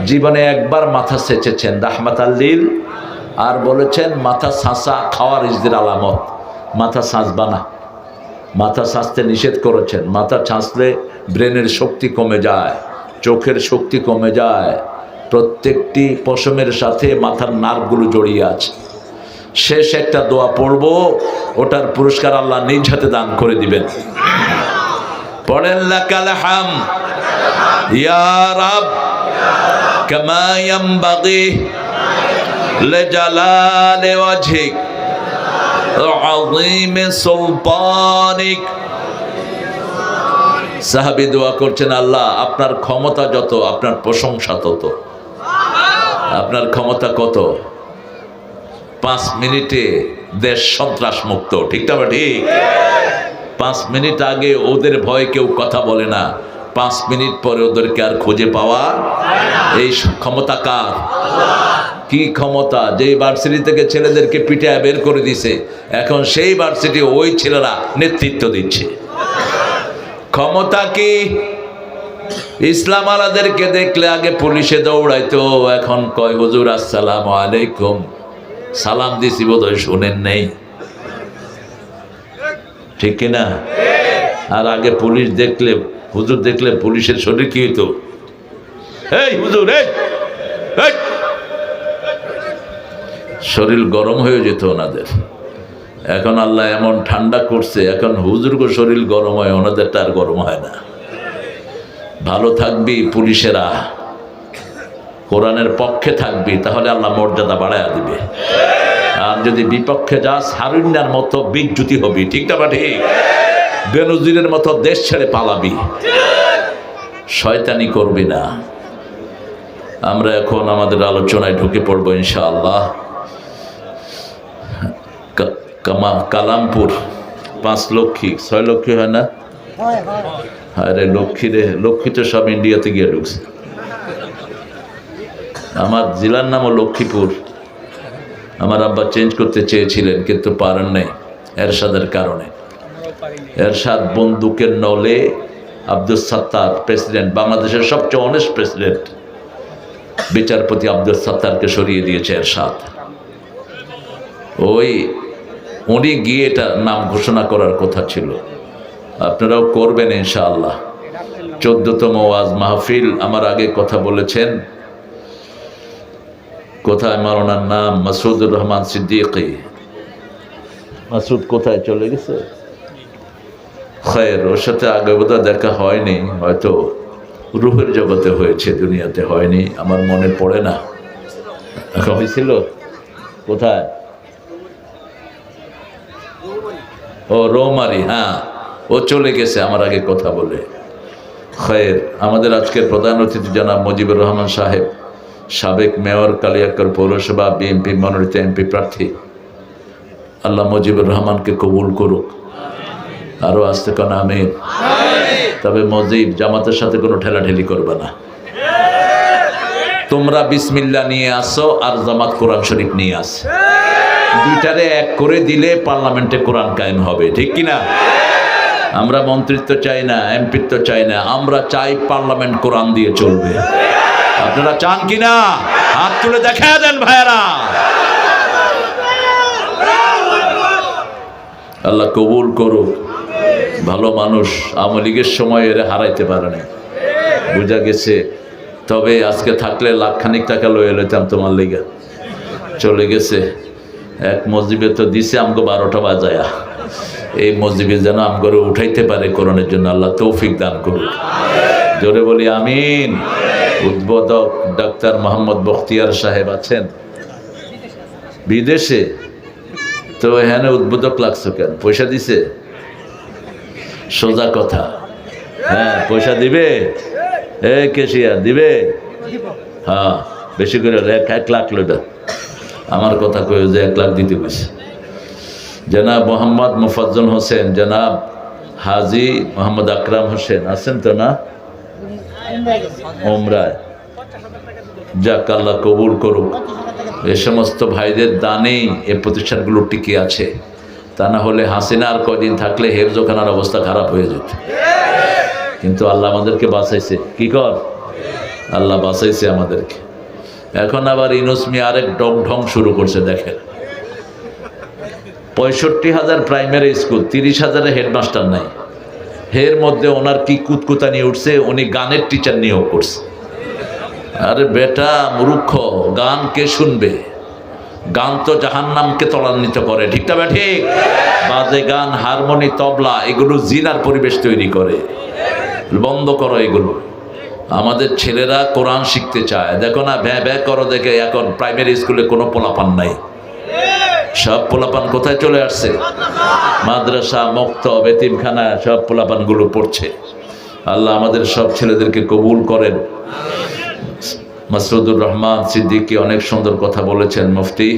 জীবনে একবার মাথা সেচেছেন রাহমাতাল লিল, আর বলেছেন মাথা ছাঁচা খাওয়ারিজদের আলামত, মাথা ছাঁচবা না, মাথা ছাঁচতে নিষেধ করেছেন। মাথা ছাঁচলে ব্রেনের শক্তি কমে যায়, চোখের শক্তি কমে যায়, প্রত্যেকটি পশমের সাথে মাথার নার্ভগুলো জড়িয়ে আছে। শেষ একটা দোয়া পড়ব, ওটার পুরস্কার আল্লাহ নিজ হাতে দান করে দিবেন। পড়েন লাকাল হাম ইয়া রাব কামা ইয়ামবাগি লিজালালি ওয়াজহিক আযীম সুলতানিক। সাহাবী দোয়া করছেন, আল্লাহ আপনার ক্ষমতা যত, আপনার প্রশংসা তত। আপনার ক্ষমতা কত? 5 মিনিটে দেশ সন্ত্রাস মুক্ত, ঠিক না? ঠিক। 5 মিনিট আগে ওদের ভয়ে কেউ কথা বলে না, 5 মিনিট পরে ওদেরকে আর খুঁজে পাওয়া। এই ক্ষমতা কার? কি ক্ষমতা? যে ভার্সিটি থেকে ছেলেদেরকে পিটায় বের করে দিছে, এখন সেই ভার্সিটি ওই ছেলেরা নেতৃত্ব দিচ্ছে। ক্ষমতা কি? ইসলাম আলাদেরকে দেখলে আগে পুলিশে দৌড়াইতো, এখন কয় হুজুর আসসালামু আলাইকুম, সালাম দিছি বোধহয় শুনেন নেই, ঠিক কিনা? আর আগে পুলিশ দেখলে, হুজুর দেখলে পুলিশের শরীর কি হইতো? এই হুজুর, এই শরীর গরম হয়ে যেত ওনাদের। এখন আল্লাহ এমন ঠান্ডা করছে, এখন হুজুরগো শরীর গরম হয়, ওনাদেরটা আর গরম হয় না। ভালো থাকবি পুলিশেরা, কোরআনের পক্ষে থাকবি, তাহলে আল্লাহ মর্যাদা বাড়ায়া দিবে। আর যদি বিপক্ষে যাস, হারুন্যার মতো বিচ্যুতি হবি, ঠিক না? ঠিক। বেনজিরের মতো দেশ ছেড়ে পালাবি, শয়তানি করবি না। আমরা এখন আমাদের আলোচনায় ঢুকে পড়বো ইনশাআল্লাহ। কালামপুর 5 লক্ষ্মী 6 লক্ষ্মী হয় না? আরে লক্ষ্মী রে, লক্ষ্মী তো সব ইন্ডিয়াতে গিয়ে ঢুকছে। আমার জেলার নামও লক্ষ্মীপুর। আমার আব্বা চেঞ্জ করতে চেয়েছিলেন কিন্তু পারেন নাই এরশাদের কারণে। এরশাদ বন্দুকের নলে আব্দুল সাত্তার প্রেসিডেন্ট, বাংলাদেশের সবচেয়ে অনেস্ট প্রেসিডেন্ট, বিচারপতি আব্দুল সাত্তারকে সরিয়ে দিয়েছে এরশাদ। ওই উনি গিয়ে এটা নাম ঘোষণা করার কথা ছিল, আপনারাও করবেন ইনশাআল্লাহ। 14তম ওয়াজ মাহফিল। আমার আগে কথা বলেছেন, কোথায় আমার ওনার নাম? মাসুদুর রহমান সিদ্দিকী। মাসুদ কোথায় চলে গেছে? খৈর, ওর সাথে আগে বোধহয় দেখা হয়নি, হয়তো রুহের জগতে হয়েছে, দুনিয়াতে হয়নি, আমার মনে পড়ে না। হয়েছিল কোথায়? ও রৌমারি, হ্যাঁ, ও চলে গেছে আমার আগে কথা বলে। খৈর, আমাদের আজকের প্রধান অতিথি জনাব মুজিবুর রহমান সাহেব, সাবেক মেয়র, কালিয়াকৈর পৌরসভা, বিএনপি মনোনীত এমপি প্রার্থী। আল্লাহ মুজিবুর রহমানকে কবুল করুক। আরো আসতে কোন আমিন। তবে মুজিব, জামাতের সাথে কোনো ঠেলাঠেলি করবে না। তোমরা বিসমিল্লাহ নিয়ে আসো, আর জামাত কোরআন শরীফ নিয়ে আসে, দুইটারে এক করে দিলে পার্লামেন্টে কোরআন কায়েম হবে, ঠিক কিনা? আমরা মন্ত্রিত্ব চাই না, এমপিত্ব চাই না, আমরা চাই পার্লামেন্ট কোরআন দিয়ে চলবে। আপনারা চান কিনা? হাত তুলে দেখা দেন ভাইরা। আল্লাহ কবুল করুক। ভালো মানুষ, আওয়ামী লীগের সময় এর হারাইতে পারে না, বুঝা গেছে। তবে আজকে থাকলে লাখখানিক টাকা লয়ে লইতাম তোমার লিগা, চলে গেছে। এক মসজিদে তো দিছে আমগো 12টা বাজায়া, এই মসজিদে যেন আমগরে উঠাইতে পারে কোরআনের জন্য আল্লাহ তৌফিক দান করুক। জোরে বলি আমিন। উদ্বোধক ডাক্তার মোহাম্মদ বখতিয়ার সাহেব আছেন বিদেশে, তো এখানে উদ্বোধক লাগছো কেন? পয়সা দিছে? সোজা কথা, হ্যাঁ পয়সা দিবে। কেশিয়া দিবে? হ্যাঁ, বেশি করে 1 লাখ লোটা। আমার কথা কয়ে যে 1 লাখ দিতে গেছে। জনাব মোহাম্মদ মুফাজ্জল হোসেন, জনাব হাজি মোহাম্মদ আকরাম হোসেন আছেন তো না? ওমরায়। যাক, আল্লাহ কবুল করুক। এ সমস্ত ভাইদের দানেই এ প্রতিষ্ঠানগুলো টিকে আছে, তা না হলে হাসিনা আর কয়দিন থাকলে হেফজোখানার অবস্থা খারাপ হয়ে যেত। কিন্তু আল্লাহ আমাদেরকে বাঁচাইছে। কি কর? আল্লাহ বাঁচাইছে আমাদেরকে। এখন আবার ইউনূস মিয়া আরেক ঢং শুরু করছে। দেখেন, 65,000 প্রাইমারি স্কুল, 30,000 হেডমাস্টার নাই। এর মধ্যে ওনার কি কুতকুতানি উঠছে, উনি গানের টিচার নিয়োগ করছে। আরে বেটা মূর্খ, গান কে শুনবে? গান তো জাহান্নামকে ত্বরান্বিত করে, ঠিক না বে ঠিক? বাজে গান, হারমোনি, তবলা এগুলো জিনার পরিবেশ তৈরি করে। বন্ধ করো এগুলো। আমাদের ছেলেরা কোরআন শিখতে চায়। দেখো না, ভ্যা ভ্যা করো দেখে এখন প্রাইমারি স্কুলে কোনো পোলাপান নাই। সব পোলাপান কোথায় চলে আসছে? মাদ্রাসা, মক্তব, এতিমখানা, সব পোলাপানগুলো পড়ছে। আল্লাহ আমাদের সব ছেলেদেরকে কবুল করেন। মাসুদুর রহমান সিদ্দিকী অনেক সুন্দর কথা বলেছেন। মুফতি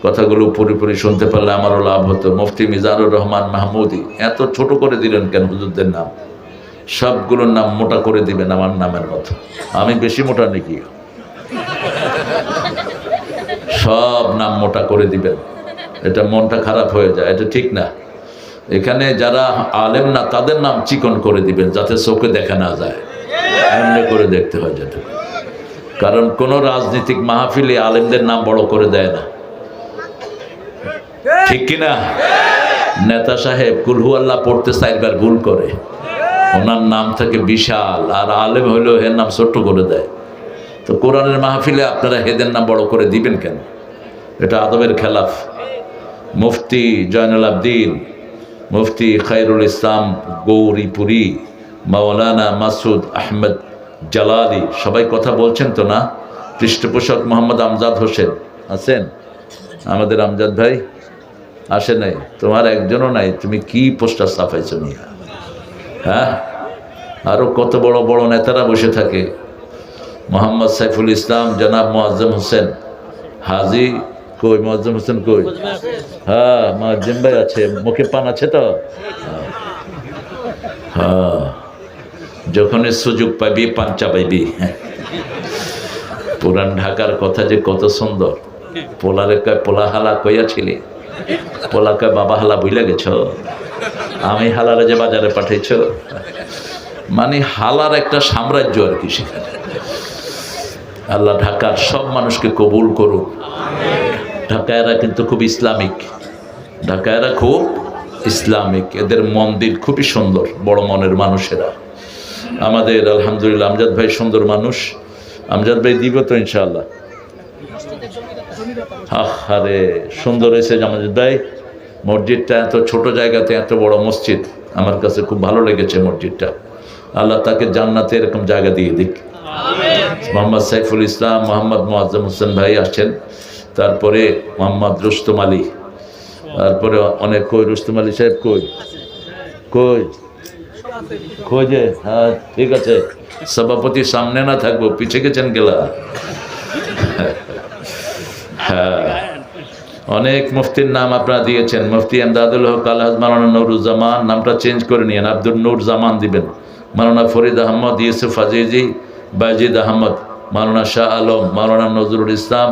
কথাগুলো পুরোপুরি শুনতে পারলে আমারও লাভ হতো। মুফতি মিজানুর রহমান মাহমুদি এত ছোট করে দিলেন কেন হুজুরদের নাম? সবগুলোর নাম মোটা করে দিবেন আমার নামের মতো। আমি বেশি মোটা নাকি? সব নাম মোটা করে দিবেন, এটা মনটা খারাপ হয়ে যায়, এটা ঠিক না। এখানে যারা আলেম না তাদের নাম চিকন করে দিবেন, যাতে চোখে দেখা না যায়, এমনি করে দেখতে হয় যেটা। কারণ কোন রাজনৈতিক মাহফিলে আলেমদের নাম বড় করে দেয় না, ঠিক কিনা? নেতা সাহেব কুলহু আল্লাহ পড়তে 4 বার ভুল করে, ওনার নাম থাকে বিশাল, আর আলেম হইলেও এর নাম ছোট্ট করে দেয়। তো কোরআনের মাহফিলে আপনারা হেদের নাম বড় করে দিবেন কেন? এটা আদবের খেলাফ। মুফতি জয়নুল আবদিন, মুফতি খায়রুল ইসলাম গৌরীপুরী, মাওলানা মাসুদ আহমেদ জালালি সবাই কথা বলছেন তো না? পৃষ্ঠপোষক মোহাম্মদ আমজাদ হোসেন আছেন? আমাদের আমজাদ ভাই আসে নাই? তোমার একজনও নাই, তুমি কি পোস্টার ছাপাইছো মিয়া? হ্যাঁ, আরো কত বড় বড় নেতারা বসে থাকে। মোহাম্মদ সাইফুল ইসলাম, জনাব মুআজ্জম হোসেন হাজি। কই মুআজ্জম হোসেন কই? হ্যাঁ, মুআজ্জম ভাই আছে, মুখে পান আছে তো? হ্যাঁ, যখনই সুযোগ পাইবি পান চাপাইবি। পুরান ঢাকার কথা যে কত সুন্দর। পোলারে কয় পোলা হালা কইয়াছিলি, পোলা কয় বাবা হালা বুইলা গেছ, আমি হালারে যে বাজারে পাঠাইছ। মানে হালার একটা সাম্রাজ্য আর কি সেখানে। আল্লাহ ঢাকার সব মানুষকে কবুল করুক। ঢাকায়রা কিন্তু খুব ইসলামিক, ঢাকায়রা খুব ইসলামিক, এদের মন্দির খুবই সুন্দর, বড় মনের মানুষেরা। আমাদের আলহামদুলিল্লাহ আমজাদ ভাই সুন্দর মানুষ। আমজাদ ভাই দিব তো ইনশাআল্লাহ। আরে সুন্দর হয়েছে আমজাদ ভাই। মসজিদটা এত ছোট জায়গাতে এত বড় মসজিদ, আমার কাছে খুব ভালো লেগেছে মসজিদটা। আল্লাহ তাকে জান্নাতে এরকম জায়গা দিয়ে দিক। মোহাম্মদ সাইফুল ইসলাম, মোহাম্মদ মুআজ্জম হোসেন ভাই আসছেন, তারপরে মোহাম্মদ রুস্তম আলী, তারপরে অনেক। কই রুস্তম আলী সাহেব? কই কই কই যে? হ্যাঁ ঠিক আছে, সভাপতি সামনে না থাকবো, পিছে গেছেন গেলা। হ্যাঁ, অনেক মুফতির নাম আপনারা দিয়েছেন। মুফতি এমদাদুল হক আলহাজ মাওলানা নুরুজ্জামান, নামটা চেঞ্জ করে নিয়েন, আব্দুল নূর জামান দিবেন। মাওলানা ফরিদ আহমদ, ইউসুফ আজিজি, বাজিদ আহমদ, মাওলানা শাহ আলম, মাওলানা নজরুল ইসলাম,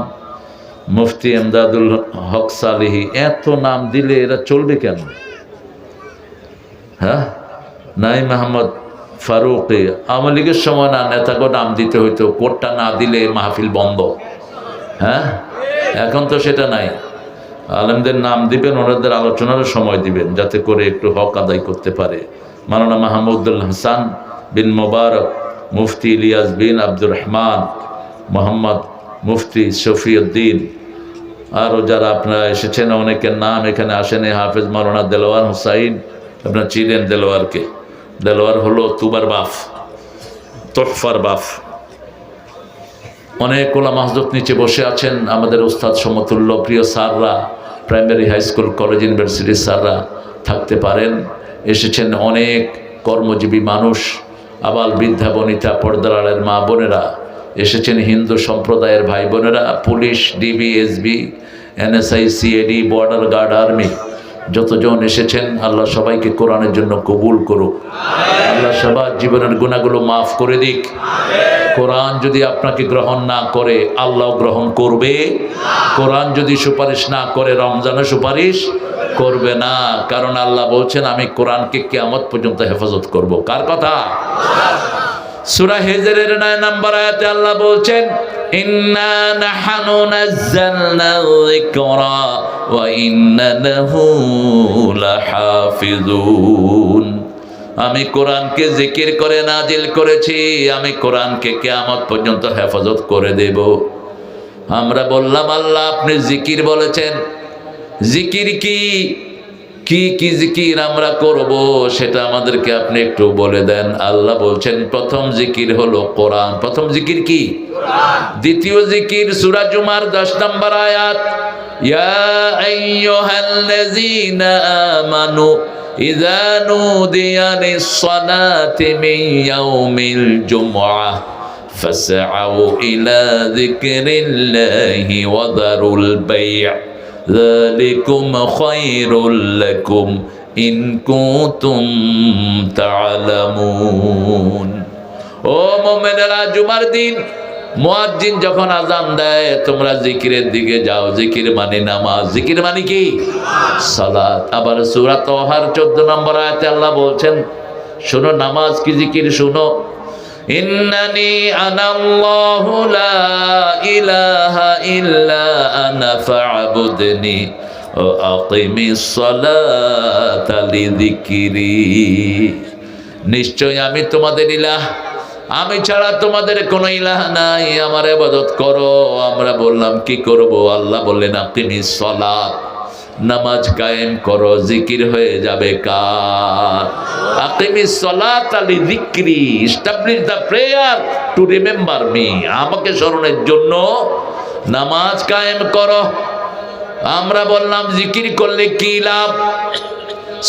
মুফতি এমদাদুল হক সালিহি। এত নাম দিলে এরা চলবে কেন? হ্যাঁ, নাইম আহমদ ফারুকি, আওয়ামী লীগের সময় না নেতাকে নাম দিতে হইতো, কোটটা না দিলে মাহফিল বন্ধ। হ্যাঁ, এখন তো সেটা নাই। আলেমদের নাম দিবেন, ওনাদের আলোচনারও সময় দিবেন, যাতে করে একটু হক আদায় করতে পারে। মাওলানা মাহমুদুল হাসান বিন মোবারক, মুফতি ইলিয়াস বিন আব্দুর রহমান, মোহাম্মদ মুফতি শফিউদ্দিন, আরও যারা আপনারা এসেছেন অনেকের নাম এখানে আসেন। হাফেজ মাওলানা দেলোয়ার হুসাইন, আপনারা চিনেন দেলোয়ারকে? দেলোয়ার হলো তুবার বাফ, তোহফার বাফ। অনেক ওলামা হযরত নিচে বসে আছেন, আমাদের উস্তাদ সমতুল্য প্রিয় স্যাররা, প্রাইমারি হাই স্কুল কলেজ ইউনিভার্সিটির স্যাররা থাকতে পারেন। এসেছেন অনেক কর্মজীবী মানুষ, আবাল বৃদ্ধা বনিতা, পর্দার আড়ের মা বোনেরা এসেছেন, হিন্দু সম্প্রদায়ের ভাই বোনেরা, police, DB, SB, NSI, CAD, border guard, army, যতজন এসেছেন আল্লাহ সবাইকে কোরআনের জন্য কবুল করুক। আল্লাহ সবার জীবনের গুনাহগুলো মাফ করে দিক। কোরআন যদি আপনাকে গ্রহণ না করে আল্লাহ গ্রহণ করবে। কোরআন যদি সুপারিশ না করে রমজানে সুপারিশ করবে না। কারণ আল্লাহ বলছেন আমি কোরআনকে কিয়ামত পর্যন্ত হেফাজত করব। কার কথা? সূরা হিজরের 9 নম্বর আয়াতে আল্লাহ বলছেন ইন্না নাহনু নাযালনা যিকরা ওয়া ইন্না লাহু লাহাফিজুন। আমি কোরআনকে জিকির করে নাজিল করেছি, আমি কোরআনকে কিয়ামত পর্যন্ত হেফাজত করে দেব। আমরা বললাম আল্লাহ আপনি জিকির বলেছেন, জিকির কি কি কি জিকির আমরা করব সেটা আমাদেরকে আপনি একটু বলে দেন। আল্লাহ বলছেন প্রথম জিকির হলো কোরআন। প্রথম জিকির কি? কোরআন। দ্বিতীয় জিকির সূরা জুমার 10 নম্বর আয়াত, ইয়া আইয়ুহাল্লাযীনা আমানু ইযা নুদিয়া লিস-সালাতি মিন ইয়াউমিল জুমআহ ফাসআউ ইলা যিকরিল্লাহি ওয়া যারুল বাই', যালিকুম খায়রুল লাকুম ইন কুনতুম তা'লামুন। ও মুমিনেরা, জুমার দিন মুয়াজ্জিন যখন আযান দেয় তোমরা জিকিরের দিকে যাও। জিকির মানে নামাজ। জিকির মানে কি? সালাত। আবার সূরা তাহার 14 নম্বর আয়াতে আল্লাহ বলছেন শোনো নামাজ কি জিকির শোনো, ইন্নানি আনাল্লাহু লা ইলাহা ইল্লা আনা ফা'বুদনি ওয়া আকিমিস সালাতা লিযিকরি। নিশ্চয় আমি তোমাদের ইলাহ, আমি ছাড়া তোমাদের কোনো ইলাহ নাই, আমার ইবাদত করো। আমরা বললাম কি করব? আল্লাহ বললেন আকিমিস সালাত, নামাজ কায়েম করো। জিকির হয়ে যাবে কার? আকিমিস সালাতা লিযিকরি, establish the prayer to remember me, আমাকে স্মরণের জন্য নামাজ কায়েম করো। আমরা বললাম জিকির করলে কি লাভ?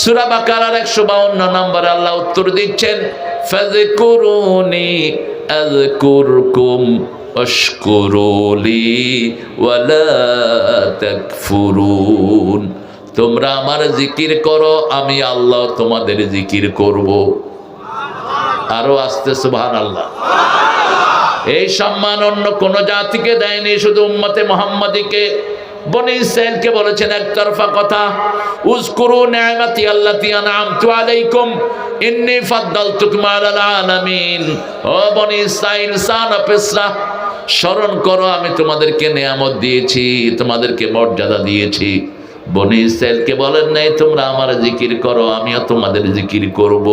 সূরা বাকারার 152 নম্বরে আল্লাহ উত্তর দিচ্ছেন ফাযকুরুনি আযকুরকুম ওয়াশকুরুলি ওয়ালা তাকফুরুন। তোমরা আমার জিকির করো, আমি আল্লাহ তোমাদের জিকির করব। আরো আস্তে সুবহানাল্লাহ। এই সম্মান অন্য কোন জাতিকে দেয়নি, শুধু উম্মতে মুহাম্মাদীকে বনি ইসরাইলকে বলেছেন একতরফা কথা, উযকুরু নি'মাতি আল্লাতী আন'আমতু আলাইকুম ইন্নী ফাদ্দালতুকুম আলাল আলামিন। ও বনি ইসরাইল, সান অফ ইসরাহ, স্মরণ করো আমি তোমাদেরকে নিয়ামত দিয়েছি, তোমাদেরকে মর্যাদা দিয়েছি। বনি ইসরাইলকে বলেন নাই তোমরা আমার জিকির করো, আমিও তোমাদের জিকির করব।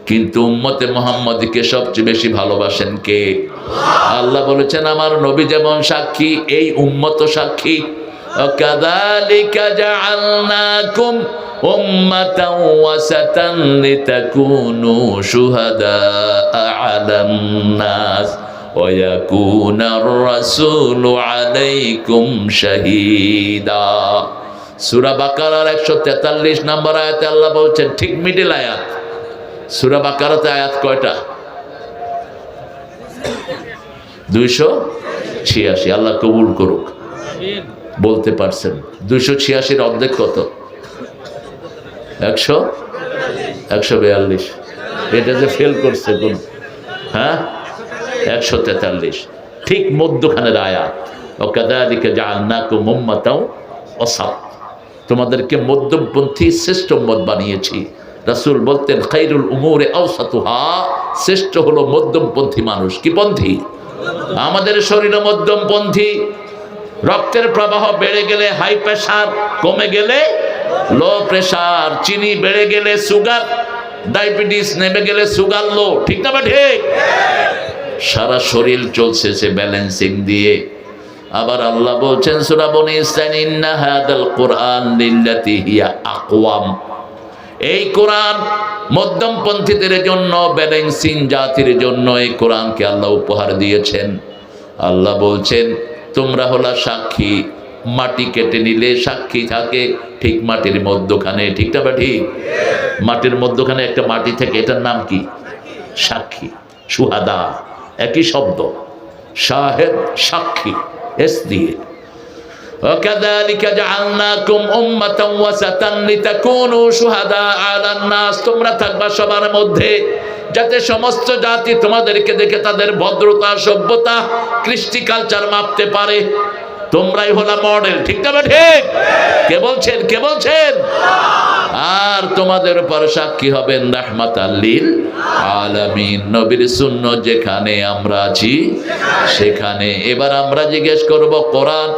কিন্তু উম্মতে মুহাম্মাদীকে সবচেয়ে বেশি ভালোবাসেন কে? আল্লাহ বলেছেন আমার নবী যেমন সাক্ষী, এই উম্মত সাক্ষী। কাযালিকা জাআলনাকুম উম্মাতান ওয়াসাতান লিতাকুনু শুহাদা আলান নাস ওয়া ইয়াকুনার রাসূলু আলাইকুম শাহীদা। সূরা বাকারার 143 নম্বর আয়াতে আল্লাহ বলছেন, ঠিক মিডল আয়াত। সূরা বাকারাতে আয়াত কয়টা? 286। আল্লাহ কবুল করুক। বলতে পারছেন 286 অর্ধেক কত? 142। এটা যে ফেল করছে কোন? হ্যাঁ, 143, ঠিক মধ্যখানের আয়াত। ওয়াকাযালিকা জাআলনাকুম উম্মাতাও ওয়াসাত, তোমাদেরকে মধ্যপন্থী শ্রেষ্ঠ উম্মত বানিয়েছি। রাসূল বলতেন খায়রুল উমুরি আওসাতুহা, শ্রেষ্ঠ হলো মধ্যমপন্থী মানুষ। কি পন্থী? আমাদের শরীরে মধ্যমপন্থী। রক্তের প্রবাহ বেড়ে গেলে হাই প্রেসার, কমে গেলে লো প্রেসার, চিনি বেড়ে গেলে সুগার, ডায়াবেটিস নেমে গেলে সুগার লো, ঠিক না? ঠিক। সারা শরীর চলছে সে ব্যালেন্সিং দিয়ে। আবার আল্লাহ বলছেন সূরা বনী ইসরাঈল, ইন্না হাদাল কুরআন লিল্লাতি হিয়া আকওয়াম, এই কোরআন মধ্যমপন্থীদের জন্য, ব্যালেন্সিং জাতির জন্য এই কোরআনকে আল্লাহ উপহার দিয়েছেন। আল্লাহ বলছেন তোমরা হলা সাক্ষী। মাটি কেটে নিলে সাক্ষী থাকে ঠিক মাটির মধ্যখানে, ঠিক না? ঠিক। মাটির মধ্যখানে একটা মাটি থেকে, এটার নাম কি? সাক্ষী। শুহাদা একই শব্দ, শাহেদ সাক্ষী, এস দিয়ে। ওয়াকাযালিকা জাআলনাকুম উম্মাতান ওয়াসাতান লিতাকুনু শুহাদা আলান নাস, তোমরা থাকবা সবার মধ্যে, যাতে সমস্ত জাতি তোমাদেরকে দেখে তাদের ভদ্রতা, সভ্যতা, কৃষ্টি কালচার মাপতে পারে। তোমরাই হলা মডেল, ঠিক না ঠিক? কে বলছেন? কে বলছেন? আর তোমাদের উপর সাক্ষী হবেন রাহমাতাল লিল আলামিন। নবীর সুন্নাত যেখানে আমরা আছি সেখানে। এবার আমরা জিজ্ঞেস করব, কোরআন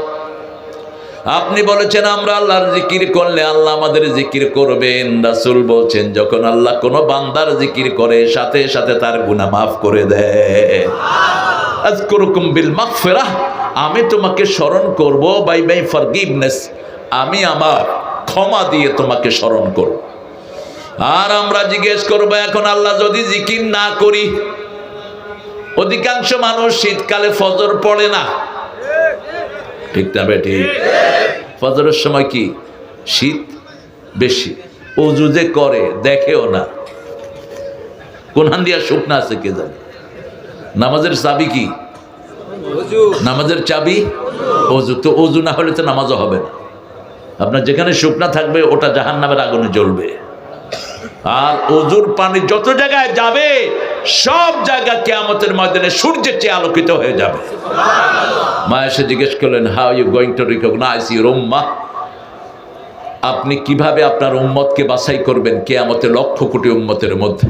আপনি বলেছেন আমরা আল্লাহর জিকির করলে আল্লাহ আমাদের জিকির করবেন। রাসূল বলছেন যখন আল্লাহ কোনো বান্দার জিকির করে সাথে সাথে তার গুনাহ মাফ করে দেয়। আযকুরুকুম বিল মাগফিরাহ, আমি তোমাকে স্মরণ করব বাই বাই ফরগিভনেস, আমি আমার ক্ষমা দিয়ে তোমাকে স্মরণ করব। আর আমরা জিজ্ঞেস করব এখন আল্লাহ যদি জিকির না করি, অধিকাংশ মানুষ শীতকালে ফজর পড়ে না, ঠিক না বেটি? ফজরের সময় কি শীত বেশি, ওযু যে করে দেখেও না, কোন হান দিয়া শুকনা আছে কে জানে। নামাজের চাবি কি? নামাজের চাবি ওযু। তো ওযু না হলে তো নামাজও হবে না। আপনার যেখানে শুকনা থাকবে ওটা জাহান্নামের আগুনে জ্বলবে। আর ওযুর পানি যত জায়গায় যাবে সব জায়গা কিয়ামতের ময়দানে সূর্যের চেয়ে আলোকিত হয়ে যাবে। মা এসে জিজ্ঞেস করলেন, how you going to recognise your উম্মাহ, আপনি কিভাবে আপনার উম্মতকে বাছাই করবেন কিয়ামতে লক্ষ কোটি উম্মতের মধ্যে?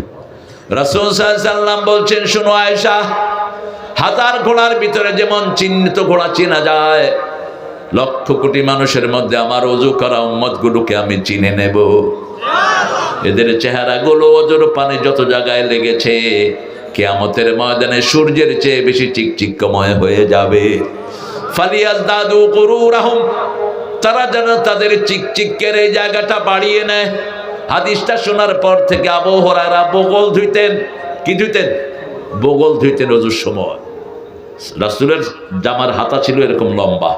রাসূল সাল্লাল্লাহু আলাইহি সাল্লাম বলছেন, শুনো আয়েশা, হাজার ঘোড়ার ভিতরে যেমন চিহ্নিত ঘোড়া চেনা যায়, লক্ষ কোটি মানুষের মধ্যে আমার ওযু করা উম্মতগুলোকে আমি চিনে নেব। এদের চেহারাগুলো ওযুর পানি যত জায়গায় লেগেছে কিয়ামতের ময়দানে সূর্যের চেয়ে বেশি চিকচিকময় হয়ে যাবে। ফালিয়াজদাদু গুরুরাহুম, তারা যেন তাদের চিকচিকের এই জায়গাটা বাড়িয়ে নেয়। হাদিসটা শোনার পর থেকে আবু হুরায়রা বগল ধুইতেন। কি ধুইতেন? বগল ধুইতেন ওযুর সময়। রাসূলের জামার হাতা ছিল এরকম লম্বা,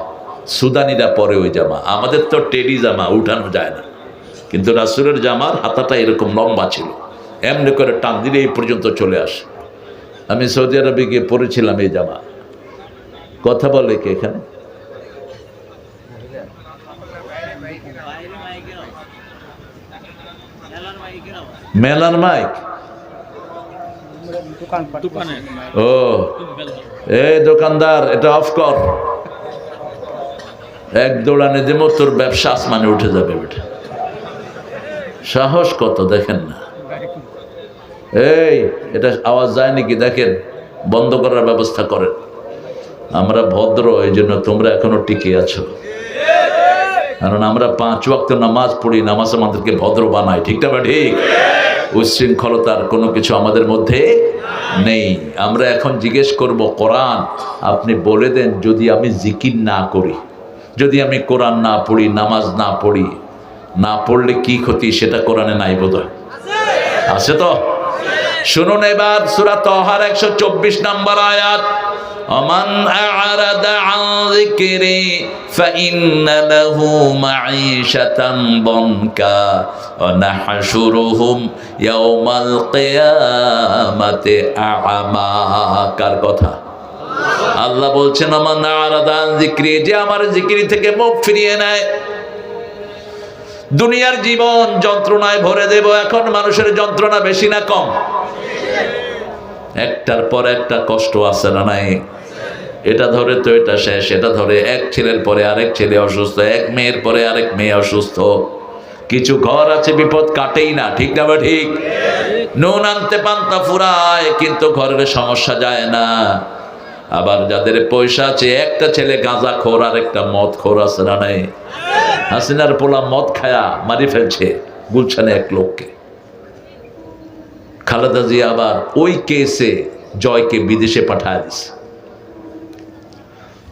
সুদানিরা পরে ওই জামা, আমাদের তো টেডি জামা উঠানো যায় না, কিন্তু রাসূলের জামার হাতাটা এরকম লম্বা ছিল, এমনি করে টান দিলে এই পর্যন্ত চলে আসে। আমি সৌদি আরবে গিয়ে পরেছিলাম এই জামা। কথা বলে কি এখানে? মেলার মাইক? ও এই দোকানদার, এটা অফ কর, এক দৌড়ানে দেবো তোর ব্যবসা আসমানে উঠে যাবে। বেটা সাহস কত দেখেন না। এই এটা আওয়াজ যায় নাকি দেখেন, বন্ধ করার ব্যবস্থা করেন। আমরা ভদ্র, এই জন্য তোমরা এখনো টিকে আছো, কারণ আমরা 5 ওয়াক্ত নামাজ পড়ি, নামাজ আমাদেরকে ভদ্র বানায়, ঠিক না ঠিক? উচ্ছৃঙ্খলতার কোনো কিছু আমাদের মধ্যে নেই। আমরা এখন জিজ্ঞেস করব, কোরআন আপনি বলে দেন যদি আমি জিকির না করি, যদি আমি কোরআন না পড়ি, নামাজ না পড়ি, না পড়লে কি ক্ষতি, সেটা কোরআনে নাই বোধহয়? আছে তো? শুনুন এবার সূরা তাহার 124 নম্বর আয়াত, আমান আ'রাদা আন যিকরি ফাইন্না লাহু মাঈশাতান দনকা ওয়া নাহশুরুহুম ইয়াওমাল কিয়ামাতি আ'মা। কার কথা? আল্লাহ বলছেন, আমান আ'রাদা আন যিকরি, যে আমার জিকির থেকে মুখ ফিরিয়ে নেয়, দুনিয়ার জীবন যন্ত্রণায় ভরে দেব। এখন মানুষের যন্ত্রণা বেশি না কম? একটার পর একটা কষ্ট আছে না নাই? এটা ধরে তো এটা শেষ, এটা ধরে এক ছেলের পরে আরেক ছেলে অসুস্থ, এক মেয়ের পরে আরেক মেয়ে অসুস্থ। কিছু ঘর আছে বিপদ কাটেই না, ঠিক না ঠিক? নুন আনতে পান্তা ফুরায়, কিন্তু ঘরের সমস্যা যায় না। আবার যাদের পয়সা আছে, একটা ছেলে গাঁজা খোর আর একটা মদ খোর আছে না নাই? হাসিনার পোলা মদ খায়া মারি ফেলছে গুলশানে এক লোককে। খালেদা জিয়া আবার ওই কেসে জয়কে বিদেশে পাঠায় দিছে।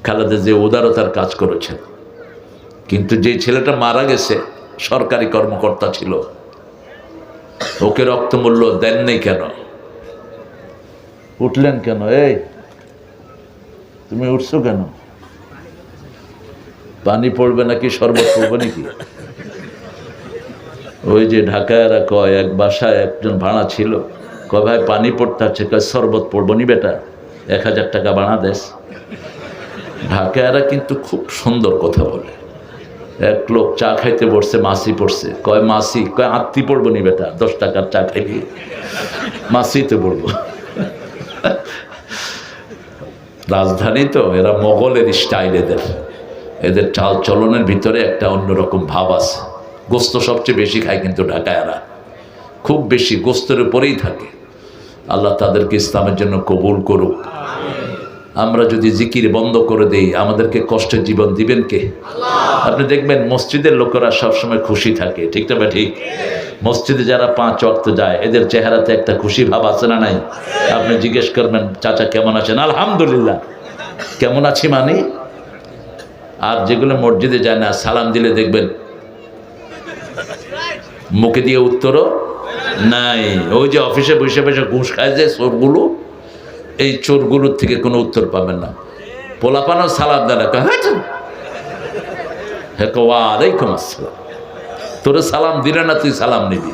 খালেদা জিয়া উদারতার কাজ করেছেন, কিন্তু যে ছেলেটা মারা গেছে সরকারি কর্মকর্তা ছিল, ওকে রক্তমূল্য দেন নেই কেন? উঠলেন কেন? এই তুমি উঠছো কেন? পানি পড়বে নাকি শরবত পড়বে নাকি? ওই যে ঢাকায়রা কয়, এক বাসায় একজন ভাড়া ছিল, কয় ভাই পানি পড়তে আছে, কয় শরবত পড়বো নি বেটা, 1000 টাকা ভাড়া দেশ। ঢাকায়রা কিন্তু খুব সুন্দর কথা বলে। এক লোক চা খাইতে বসছে, মাসি পড়ছে, কয় মাসি, কয় আত্মি পড়বো নি বেটা, 10 টাকার চা খাইবি, মাসিতে পড়বো। রাজধানী তো, এরা মোগলের স্টাইল এদের। এদের চাল চলনের ভিতরে একটা অন্যরকম ভাব আছে। গোস্ত সবচেয়ে বেশি খায় কিন্তু ঢাকায়রা, খুব বেশি গোস্তের উপরেই থাকে। আল্লাহ তাদেরকে ইসলামের জন্য কবুল করুক। আমরা যদি জিকির বন্ধ করে দেই, আমাদেরকে কষ্টের জীবন দিবেন কে? আপনি দেখবেন মসজিদের লোকেরা সবসময় খুশি থাকে, ঠিক না? ঠিক। মসজিদে যারা 5 ওয়াক্ত যায়, এদের চেহারাতে একটা খুশি ভাব আছে না নাই? আপনি জিজ্ঞেস করবেন, চাচা কেমন আছেন? আলহামদুলিল্লাহ। কেমন আছি মানে? আর যেগুলো মসজিদে যায় না, সালাম দিলে দেখবেন মুখে দিয়ে উত্তরও নাই। ওই যে অফিসে বসে বসে ঘুষ খায় যে চোরগুলো, এই চোরগুলোর থেকে কোনো উত্তর পাবেন না। পোলাপানও সালাম দেয় না, ওয়ালাইকুম আসসালাম। তোরে সালাম দিলে না, তুই সালাম নিবি।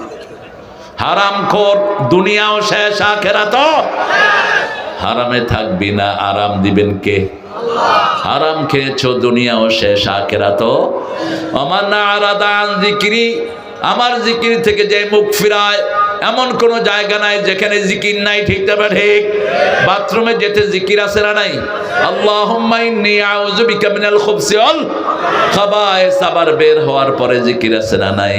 হারামখোর, দুনিয়াও শেষ, আখিরাতও হারামে থাকবি না। আরাম দিবেন কে? হারাম খেয়েছো, দুনিয়াও শেষ, আখিরাতও। ওমান আরাদা আন যিকরি, আমার জিকির থেকে যে মুখ ফিরায়, এমন কোন জায়গা নাই যেখানে জিকির নাই, ঠিক না? ঠিক। বাথরুমে যেতে জিকির আছে না নাই? আল্লাহুম্মা ইন্নী আউযু বিকা মিনাল খুবসি ওয়াল খাবায়েস, আবার বের হওয়ার পরে জিকির আছে না নাই?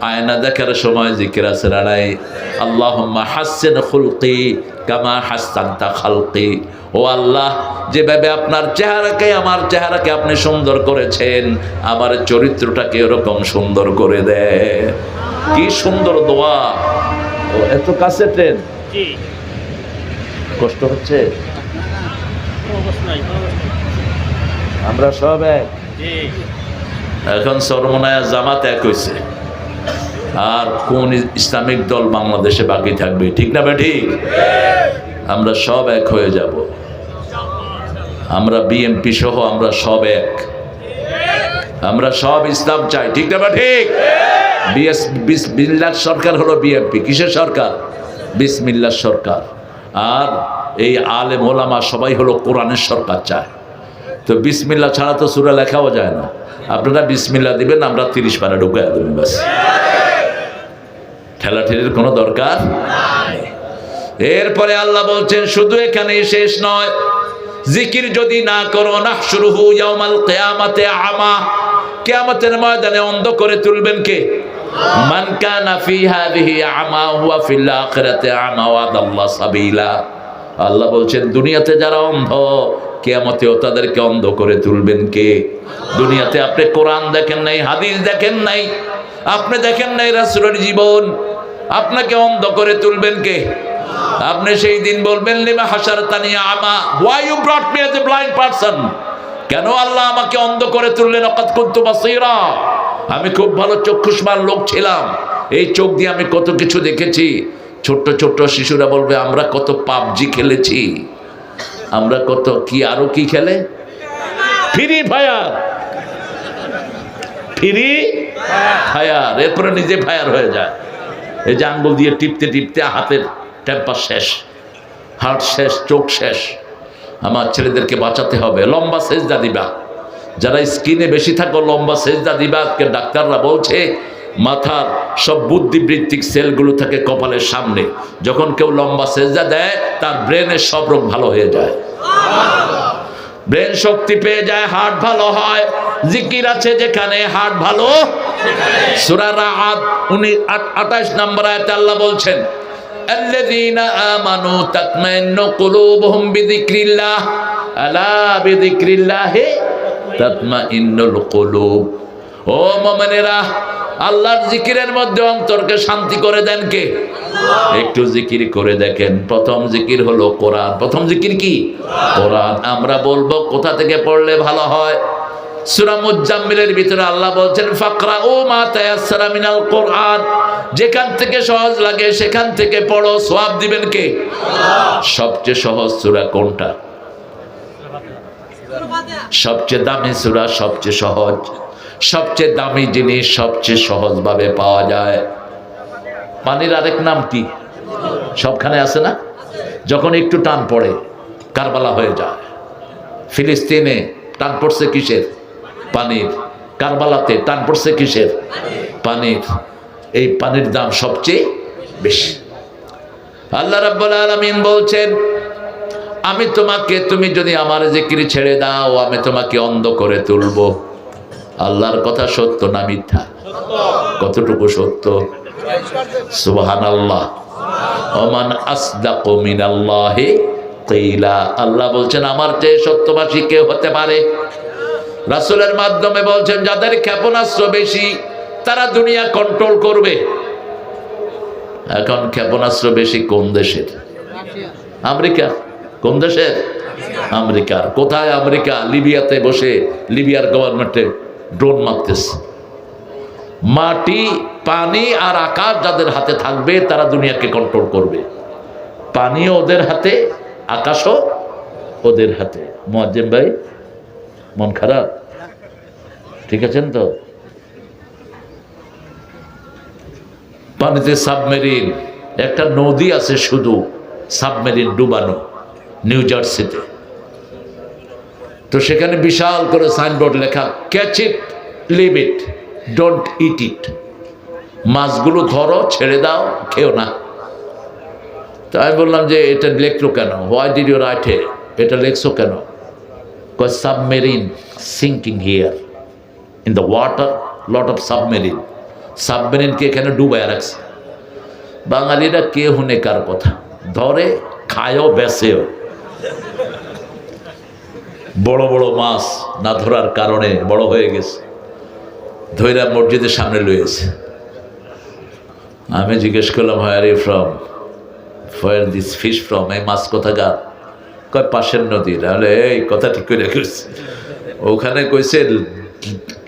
আয়না দেখার সময় জিকির আছে না নাই? আল্লাহুম্মা হাসসিন খুলকি কামা হাসসানতা খালকি, ও আল্লাহ, যেভাবে আপনার চেহারাকে, আমার চেহারাকে আপনি সুন্দর করেছেন, আমার চরিত্রটাকে এরকম সুন্দর করে দেয়। কি সুন্দর দোয়া! এত কাছে ট্রেন, কষ্ট হচ্ছে? আমরা সব এক। এখন সরমনায়া জামাত এক হয়েছে, আর কোন ইসলামিক দল বাংলাদেশে বাকি থাকবে, ঠিক না? ঠিক। আমরা সব এক হয়ে যাব। আমরা বিএনপি সহ আমরা সব এক। আমরা সব ইসলাম চাই, ঠিক না? ঠিক। বিসমিল্লাহর সরকার হলো বিএনপি। কিসের সরকার? বিসমিল্লাহর সরকার। আর এই আলেম ওলামা সবাই হলো কোরআনের সরকার চায়। তো বিসমিল্লাহ ছাড়া তো সূরা লেখাও যায় না। আপনারা বিসমিল্লাহ দিবেন, আমরা 30 পারা ঢুকাই দেবেন, বাস। ঠেলাঠেলির কোনো দরকার নেই। এরপরে আল্লাহ বলছেন, শুধু এখানেই শেষ নয়, জিকির যদি না করো, নাহশুরুহু ইয়াউমাল কিয়ামাতি আমা, কিয়ামতের ময়দানে অন্ধ করে তুলবেন কে? মান কানা ফি হাযিহি আমা হুয়া ফিল আখিরাতি আমা ওয়া দাল্লা সাবিলা। আল্লাহ বলছেন, দুনিয়াতে যারা অন্ধ, কিয়ামতেও তাদেরকে অন্ধ করে তুলবেন কে? দুনিয়াতে আপনি কোরআন দেখেন নাই, হাদিস দেখেন নাই, আপনি দেখেন নাই রাসূলের জীবন, আপনাকে অন্ধ করে তুলবেন কে? আপনি সেই দিন বলবেন, লিমা হাশারতানি আমা, why you brought me as a blind person? কেন আল্লাহ আমাকে অন্ধ করে তুললেন? ওয়াকাদ কুনতু বাসীরা, আমি খুব ভালো চক্ষুষ্মান লোক ছিলাম, এই চোখ দিয়ে আমি কত কিছু দেখেছি। ছোট্ট ছোট্ট শিশুরা বলবে, আমরা কত পাবজি খেলেছি, আমরা কত কি, আরো কি খেলে, ফ্রি ফায়ার, ফ্রি ফায়ার। এরপরে নিজে ফায়ার হয়ে যায়। এই যে আঙ্গুল দিয়ে টিপতে টিপতে হাতের টেম্পার শেষ, হার্ট শেষ, চোখ শেষ। আমার ছেলেদেরকে বাঁচাতে হবে। লম্বা সেজদা দিবা, যারা স্কিনে বেশি থাকো লম্বা সেজদা দিবা। আজকে ডাক্তাররা বলছে মাথার সব বুদ্ধিবৃত্তিক সেলগুলো থাকে কপালের সামনে। যখন কেউ লম্বা সেজদা দেয়, তার ব্রেনের সব রোগ ভালো হয়ে যায়, ব্রেন শক্তি পেয়ে যায়, হার্ট ভালো হয়। জিকির আছে যেখানে, হার্ট ভালো। সূরা রাআদ 28 নম্বর আয়াতে আল্লাহ বলছেন, আল্লাযীনা আমানু তাতমাইন্নু কুলুবুহুম বিযিকরিল্লাহ, আলা বিযিকরিল্লাহি তাতমাইন্নুল কুলুব। ও মুমিনেরা, আল্লাহর জিকিরের মধ্যে অন্তরকে শান্তি করে দেন কে? একটু জিকির করে দেখেন। প্রথম জিকির হলো কোরআন। প্রথম জিকির কি? কোরআন। আমরা বলবো কোথা থেকে পড়লে ভালো হয়? সূরা মুজাম্মিলের ভিতরে আল্লাহ বলছেন, ফাকরাউ মা তায়াসসারা মিনাল কোরআন, যেখান থেকে সহজ লাগে সেখান থেকে পড়ো, সওয়াব দিবেন কে? সবচেয়ে সহজ সূরা কোনটা? সবচেয়ে দামি সূরা, সবচেয়ে সহজ। সবচেয়ে দামি জিনিস সবচেয়ে সহজভাবে পাওয়া যায়। পানির আরেক নাম কি? সবখানে আছে না? যখন একটু টান পড়ে কারবালা হয়ে যায়। ফিলিস্তিনে টান পড়ছে কিসের? পানির। কারবালাতে টান পড়ছে কিসের? পানির। এই পানির দাম সবচেয়ে বেশি। আল্লাহ রাব্বুল আলামিন বলছেন, আমি তোমাকে, তুমি যদি আমার জিকির ছেড়ে দাও আমি তোমাকে অন্ধ করে তুলবো। আল্লাহর কথা সত্য না মিথ্যা? কতটুকু সত্য? সুবহানাল্লাহ। ওমান আসদাকু মিনাল্লাহি কিলা। আল্লাহ বলছেন আমার চেয়ে সত্যবাদী কে হতে পারে? রাসূলের মাধ্যমে বলছেন যাদের ক্ষেপণাস্ত্র বেশি তারা দুনিয়া কন্ট্রোল করবে। এখন ক্ষেপণাস্ত্র বেশি কোন দেশের? আমেরিকা। কোন দেশের? আমেরিকার। কোথায় আমেরিকা? লিবিয়াতে বসে লিবিয়ার গভর্নমেন্টে ড্রোন মারতেছে। মাটি, পানি আর আকাশ যাদের হাতে থাকবে তারা দুনিয়াকে কন্ট্রোল করবে। পানিও ওদের হাতে, আকাশও ওদের হাতে। মুয়াজ্জিম ভাই মন খারাপ? ঠিক আছেন তো? পানিতে সাবমেরিন, একটা নদী আছে শুধু সাবমেরিন ডুবানো, নিউ জার্সিতে। তো সেখানে বিশাল করে সাইনবোর্ড লেখা, catch it, leave it, don't eat it. মাছগুলো ধরো, ছেড়ে দাও, খেও না। তো আমি বললাম যে এটা লেখলো কেন? Why did you write it? এটা লেখছো কেন? কয় submarine sinking here in the water, lot of submarine. সাবমেরিনকে এখানে ডুবায় রাখছে। বাঙালিরা কে হুনে কার কথা, ধরে খায়ও বেচেও। বড় বড় মাছ না ধরার কারণে বড় হয়ে গেছে, ধৈরা মসজিদের সামনে লয়েছে। আমি জিজ্ঞেস করলাম where you from, where this fish from? এই মাছ কোথাকার? কয় পাশের নদীর। তাহলে এই কথা ঠিক করে রেখেছে। ওখানে কইছে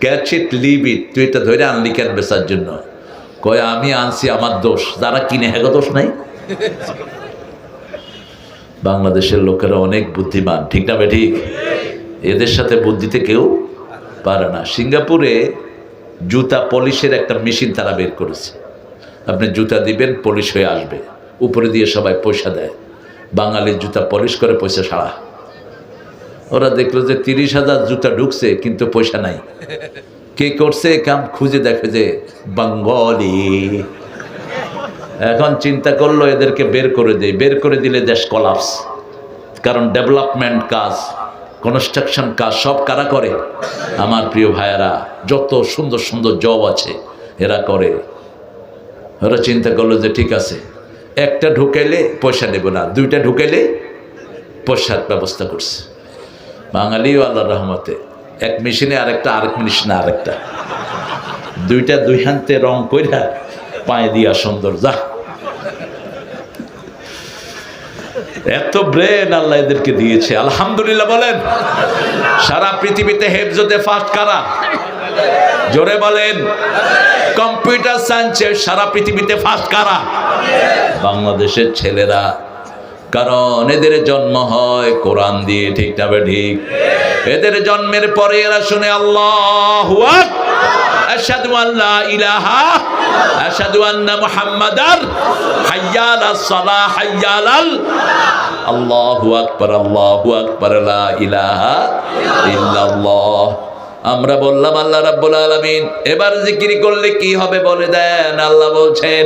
ক্যাচ ইট, লিভ ইট, তুই এটা ধরে আনলি কেন বেচার জন্য? কয় আমি আনছি, আমার দোষ। যারা কিনে হেগো দোষ নাই। বাংলাদেশের লোকেরা অনেক বুদ্ধিমান, ঠিক না বেঠিক? এদের সাথে বুদ্ধিতে কেউ পারে না। সিঙ্গাপুরে জুতা পলিশের একটা মেশিন তারা বের করেছে। আপনি জুতা দিবেন, পলিশ হয়ে আসবে, উপরে দিয়ে সবাই পয়সা দেয়। বাঙালির জুতা পলিশ করে পয়সা সারা। ওরা দেখলো যে 30,000 জুতা ঢুকছে কিন্তু পয়সা নাই। কে করছে কাম? খুঁজে দেখে যে বাঙালি। এখন চিন্তা করলো এদেরকে বের করে দেয়। বের করে দিলে দেশ কলাপস। কারণ ডেভেলপমেন্ট কাজ, কনস্ট্রাকশন কাজ সব কারা করে? আমার প্রিয় ভাইয়েরা, যত সুন্দর সুন্দর জব আছে এরা করে। ওরা চিন্তা করলো যে ঠিক আছে, একটা ঢুকাইলে পয়সা নেব না, দুইটা ঢুকাইলে পয়সার ব্যবস্থা করছে। বাঙালিও আল্লাহর রহমতে এক মেশিনে আরেকটা, আরেক মেশিনে আরেকটা, দুইটা দুই হাতে রং কইরা পায়ে দিয়া সুন্দর। যা, এত ব্রেন আল্লাহ এদেরকে দিয়েছে, আলহামদুলিল্লাহ বলেন। সারা পৃথিবীতে হেফজতে ফার্স্ট কারা? জোরে বলেন। কম্পিউটার সায়েন্সের সারা পৃথিবীতে ফার্স্ট কারা? বাংলাদেশের ছেলেরা। কারণ এদের জন্ম হয় কোরআন দিয়ে, ঠিক না ঠিক? এদের জন্মের পরে এরা শুনে আল্লাহু আকবার, আশহাদু আল্লা ইলাহা, আশহাদু আন্না মুহাম্মাদার, হাইয়া আলাস সালাহ, হাইয়া আলাল, আল্লাহু আকবার, আল্লাহু আকবার, লা ইলাহা ইল্লাল্লাহ। আমরা বললাম আল্লাহ রাব্বুল আলামিন এবার জিকির করলে কি হবে বলে দেন। আল্লাহ বলছেন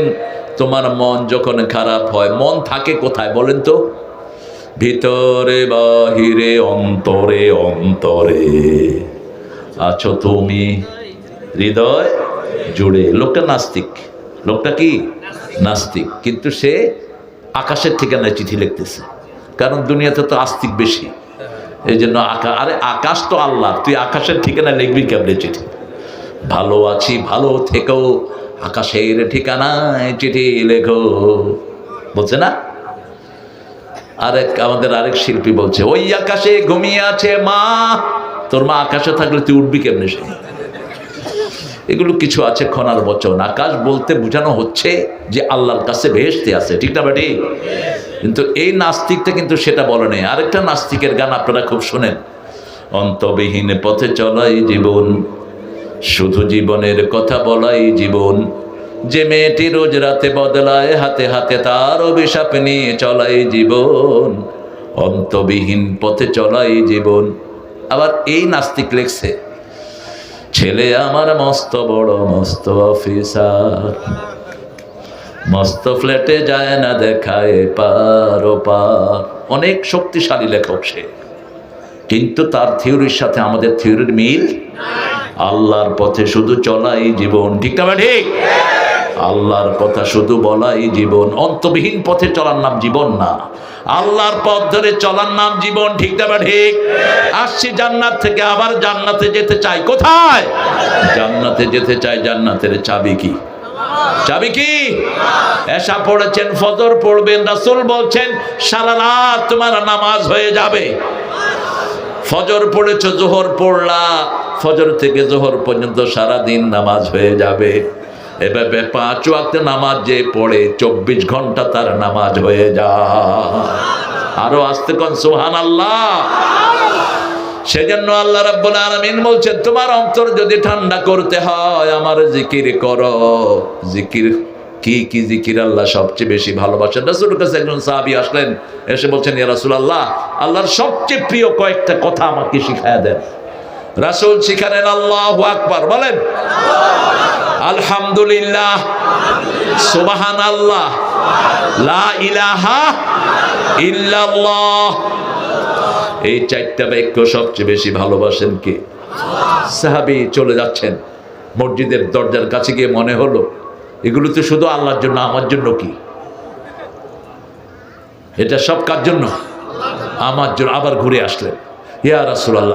তোমার মন যখন খারাপ হয়, মন থাকে কোথায় বলেন তো? ভিতরে বাহিরে, অন্তরে অন্তরে আছো তুমি, হৃদয় জুড়ে। লোকটা নাস্তিক। লোকটা কি? নাস্তিক। কিন্তু সে আকাশের ঠিকানায় চিঠি লিখতেছে। কারণ দুনিয়াতে তো আস্তিক বেশি, এই জন্য আরে আকাশ তো আল্লাহ, তুই আকাশের ঠিকানায় লিখবি কেমনে চিঠি? ভালো আছি, ভালো থেকো, আকাশের ঠিকানায় চিঠি লেখো, বলছে না? আমাদের আরেক শিল্পী বলছে, ওই আকাশে ঘুমিয়ে আছে মা। তোর মা আকাশে থাকলে তুই উঠবি কেমনে? সে এগুলো কিছু আছে খনার বচন। আকাশ বলতে বোঝানো হচ্ছে যে আল্লাহর কাছে বেহেশতে আছে, ঠিক না বেটি? কিন্তু এই নাস্তিকটা কিন্তু সেটা বলে নেই। আরেকটা নাস্তিকের গান আপনারা খুব শোনেন, অন্তবিহীন পথে চলাই জীবন, শুধু জীবনের কথা বলাই জীবন, যে মেয়েটি রোজ রাতে বদলায় হাতে হাতে, তার অভিশাপ নিয়ে চলাই জীবন, অন্তবিহীন পথে চলাই জীবন। আবার এই নাস্তিক লেখছে, ছেলে আমার মস্ত বড় মস্ত অফিসার, মস্ত ফ্ল্যাটে যায় না দেখায় পার ও পার। অনেক শক্তিশালী লেখক সে, কিন্তু তার থিওরির সাথে আমাদের থিওরির মিল। আল্লাহর পথে শুধু চলাই জীবন, ঠিক না ঠিক? আল্লাহর কথা শুধু বলাই জীবন, অন্তবিহীন পথে চলার নাম জীবন না, আল্লাহর পথ ধরে চলার নাম জীবন, ঠিক না ঠিক? আসছি জান্নাত থেকে, আবার জান্নাতে যেতে চাই। কোথায়? জান্নাতে যেতে চাই। জান্নাতের চাবি কি? চাবি কি? এশা পড়েছেন, ফজর পড়বেন, রাসূল বলছেন সারা রাত তোমার নামাজ হয়ে যাবে। ফজর পড়েছো, জোহর পড়লা, ফজর থেকে জোহর পর্যন্ত সারা দিন নামাজ হয়ে যাবে। এভাবে 5 ওয়াক্ত নামাজ যে পড়ে 24 ঘন্টা তার নামাজ হয়ে যায়। আরো আস্তে কোন সুবহানাল্লাহ। সেজন্য আল্লাহ রাব্বুল আলামিন বলছেন তোমার অন্তর যদি ঠান্ডা করতে হয় আমার জিকির করো। জিকির কি কি জিকির আল্লাহ সবচেয়ে বেশি ভালোবাসেন? রাসূলের কাছে একজন সাহাবী আসলেন, এসে বলছেন ইয়া রাসূলুল্লাহ, আল্লাহর সবচেয়ে প্রিয় কয়েকটা কথা আমাকে শিখায়া দেন। রাসূল শিখালেন আল্লাহু আকবার, বলেন আলহামদুলিল্লাহ, সুবহানাল্লাহ, লা ইলাহা ইল্লাল্লাহ। এই 4টা বাক্য সবচেয়ে বেশি ভালোবাসেন কে? সাহাবী চলে যাচ্ছেন, মসজিদের দরজার কাছে গিয়ে মনে হলো এগুলো তো শুধু আল্লাহর জন্য, আমার জন্য কি? এটা সব কার জন্য? আমার জন্য। আবার ঘুরে আসলেন, ইয়া রাসূলুল্লাহ